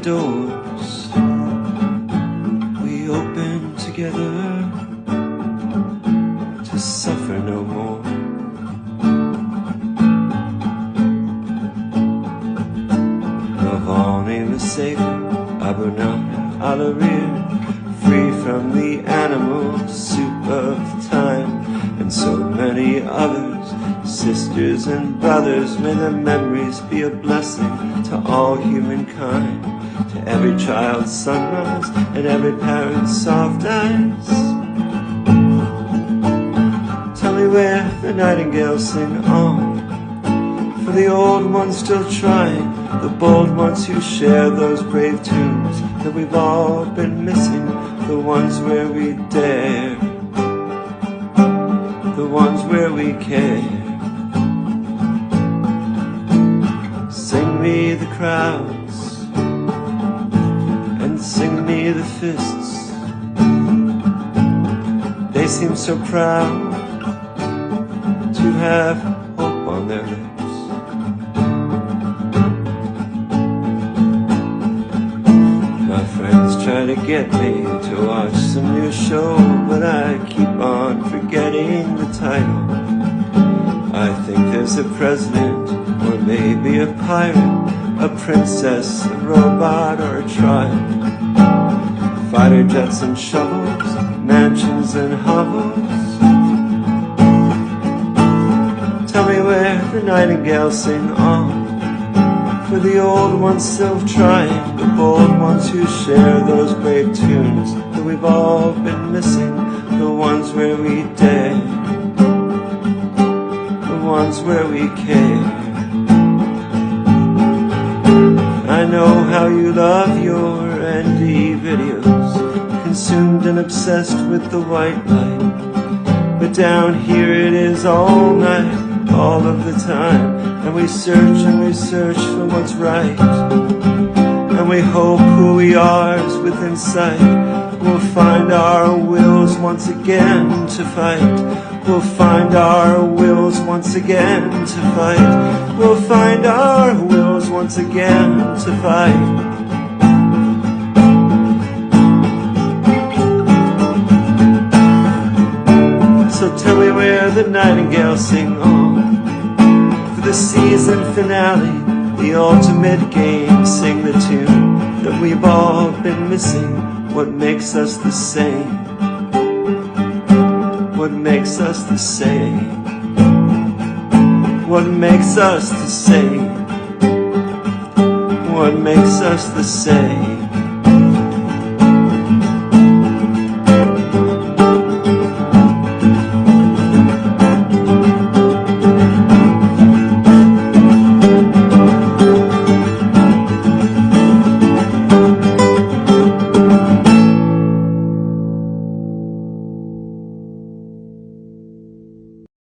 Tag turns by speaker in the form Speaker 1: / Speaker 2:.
Speaker 1: doors we open together to suffer no more. Of all nameless Savior, Abunah, Alarir, free from the animal soup of time, and so many others, sisters and brothers. May their memories be a blessing to all humankind, to every child's sunrise and every parent's soft eyes. Tell me where the nightingales sing on, for the old ones still trying, the bold ones who share those brave tunes that we've all been missing, the ones where we dare, the ones where we care. Sing me the crowds and sing me the fists. They seem so proud to have hope on their lips. My friends try to get me to watch some new show, but I keep on forgetting the title. I think there's a president, or maybe a pirate, a princess, a robot, or a tribe. Fighter jets and shovels, mansions and hovels. Tell me where the nightingales sing on, for the old ones still trying, the bold ones who share those brave tunes that we've all been missing, the ones where we dare, the ones where we care. I know how you love your ND videos, consumed and obsessed with the white light, but down here it is all night, all of the time, and we search for what's right, and we hope who we are is within sight. We'll find our wills once again to fight. We'll find our wills once again to fight. We'll find our wills once again to fight. So tell me where the nightingales sing on, for the season finale, the ultimate game. Sing the tune that we've all been missing. What makes us the same? What makes us the same? What makes us the same? What makes us the same?